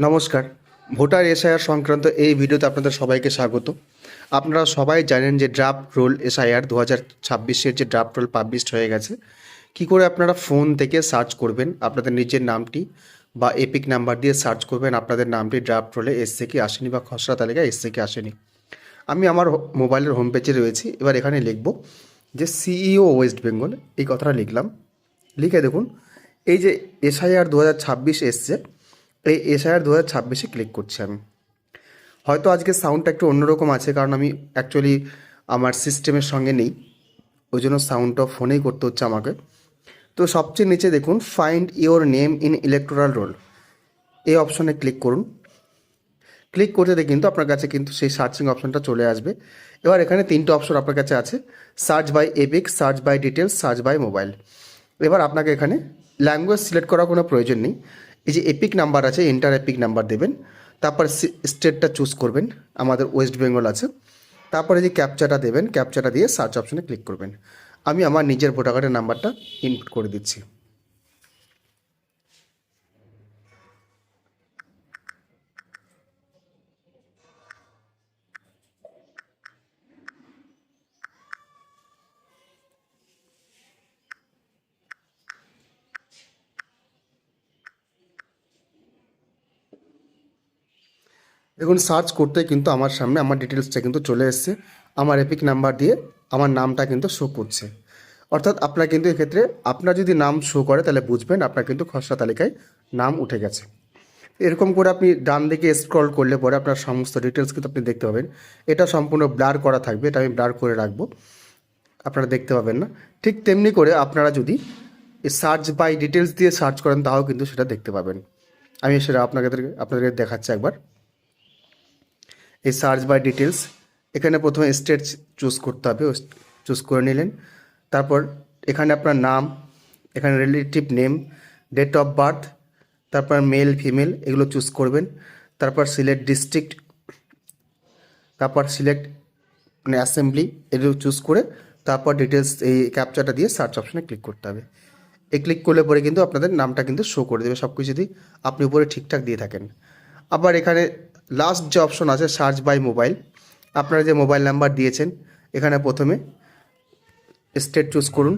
নমস্কার। Voter SIR সংক্রান্ত এই ভিডিওতে আপনাদের সবাইকে স্বাগত। আপনারা সবাই জানেন যে ড্রাফট রোল এসআইআর 2026-এর যে ড্রাফট রোল পাবলিশড হয়ে গেছে। কি করে আপনারা ফোন থেকে সার্চ করবেন আপনাদের নিজের নামটি বা এপিক নাম্বার দিয়ে সার্চ করবেন আপনাদের নামটি ড্রাফট রোলে এসছে কি আসেনি বা খসড়া তালিকায় এসছে কি আসেনি। আমি আমার মোবাইলের হোম পেজে রয়েছি। এবার এখানে লিখব যে সিইও ওয়েস্ট বেঙ্গল, এই কথাটা লিখলাম। লিখে দেখুন এই যে এসআইআর 2026 এসছে, এই এসআইআর 2026-এ ক্লিক করছি আমি। হয়তো আজকে সাউন্ডটা একটু অন্যরকম আছে, কারণ আমি অ্যাকচুয়ালি আমার সিস্টেমের সঙ্গে নেই, ওই জন্য সাউন্ডটা ফোনেই করতে হচ্ছে আমাকে। তো সবচেয়ে নিচে দেখুন find your name in electoral role, এই অপশনে ক্লিক করুন। ক্লিক করতে কিন্তু আপনার কাছে কিন্তু সেই সার্চিং অপশনটা চলে আসবে। এবার এখানে তিনটে অপশন আপনার কাছে আছে, search by EPIC, search by details, search by mobile. এবার আপনাকে এখানে ল্যাঙ্গুয়েজ সিলেক্ট করার কোনো প্রয়োজন নেই। এই যে এপিক নাম্বার আছে, এন্টার এপিক নাম্বার দেবেন, তারপর স্টেটটা চুজ করবেন, আমাদের ওয়েস্ট বেঙ্গল আছে। তারপরে যে ক্যাপচাটা দেবেন, ক্যাপচাটা দিয়ে সার্চ অপশনে ক্লিক করবেন। আমি আমার নিজের ভোটার কার্ডের নাম্বারটা ইনপুট করে দিচ্ছি। দেখুন সার্চ করতে কিন্তু আমার সামনে আমার ডিটেলসটা কিন্তু চলে এসছে। আমার এপিক নাম্বার দিয়ে আমার নামটা কিন্তু শো করছে। অর্থাৎ আপনার কিন্তু এক্ষেত্রে আপনার যদি নাম শো করে তাহলে বুঝবেন আপনার কিন্তু খসড়া তালিকায় নাম উঠে গেছে। এরকম করে আপনি ডান দিকে স্ক্রল করলে পরে আপনার সমস্ত ডিটেলস কিন্তু আপনি দেখতে পাবেন। এটা সম্পূর্ণ ব্লার করা থাকবে, এটা আমি ব্লার করে রাখবো, আপনারা দেখতে পাবেন না। ঠিক তেমনি করে আপনারা যদি সার্চ বাই ডিটেলস দিয়ে সার্চ করেন তাও কিন্তু সেটা দেখতে পাবেন। আমি সেটা আপনাদেরকে দেখাচ্ছি একবার। এই সার্চ বাই ডিটেলস, এখানে প্রথমে স্টেট চুজ করতে হবে, চুজ করে নিলেন। তারপর এখানে আপনার নাম, এখানে relative name, date of birth, তারপর মেল ফিমেল এগুলো চুজ করবেন। তারপর সিলেক্ট ডিস্ট্রিক্ট, তারপর সিলেক্ট মানে অ্যাসেম্বলি, এগুলো চুজ করে তারপর ডিটেলস এই ক্যাপচাটা দিয়ে সার্চ অপশানে ক্লিক করতে হবে। এই ক্লিক করলে পরে কিন্তু আপনাদের নামটা কিন্তু শো করে দেবে, সব কিছু যদি আপনি উপরে ঠিকঠাক দিয়ে থাকেন। আবার এখানে লাস্ট যে অপশন আছে সার্চ বাই মোবাইল, আপনারা যে মোবাইল নাম্বার দিয়েছেন এখানে প্রথমে স্টেট চুজ করুন,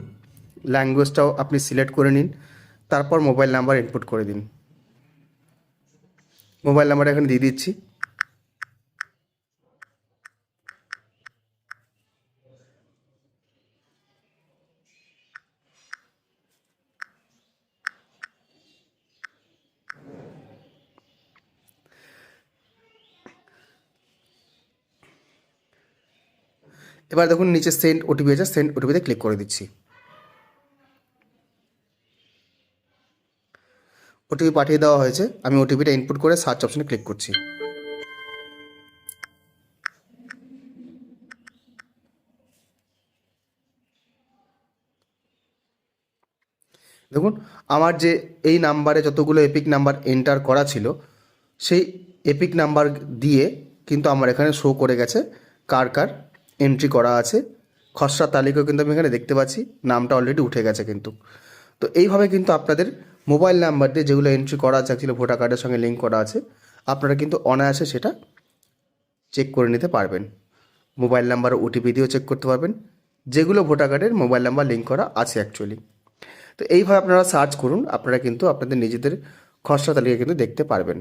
ল্যাঙ্গুয়েজটাও আপনি সিলেক্ট করে নিন, তারপর মোবাইল নাম্বার ইনপুট করে দিন। মোবাইল নাম্বার এখানে দিয়ে দিচ্ছি। এবার দেখুন নিচে সেন্ড ওটিপি আছে, সেন্ড ওটিপিতে ক্লিক করে দিচ্ছি। ওটিপি পাঠিয়ে দেওয়া হয়েছে, আমি ওটিপিটা ইনপুট করে সার্চ অপশনে ক্লিক করছি। দেখুন আমার যে এই নাম্বারে যতগুলো এপিক নাম্বার এন্টার করা ছিল সেই এপিক নাম্বার দিয়ে কিন্তু আমার এখানে শো করে গেছে কার কার এন্ট্রি করা আছে। খসড়া তালিকাও কিন্তু আমি এখানে দেখতে পাচ্ছি, নামটা অলরেডি উঠে গেছে কিন্তু। তো এইভাবে কিন্তু আপনাদের মোবাইল নাম্বার দিয়ে যেগুলো এন্ট্রি করা আছে অ্যাকচুয়ালি ভোটার কার্ডের সঙ্গে লিঙ্ক করা আছে, আপনারা কিন্তু অনায়াসে সেটা চেক করে নিতে পারবেন। মোবাইল নাম্বার ওটিপি দিয়েও চেক করতে পারবেন, যেগুলো ভোটার কার্ডের মোবাইল নাম্বার লিঙ্ক করা আছে অ্যাকচুয়ালি। তো এইভাবে আপনারা সার্চ করুন, আপনারা কিন্তু আপনাদের নিজেদের খসড়া তালিকা কিন্তু দেখতে পারবেন।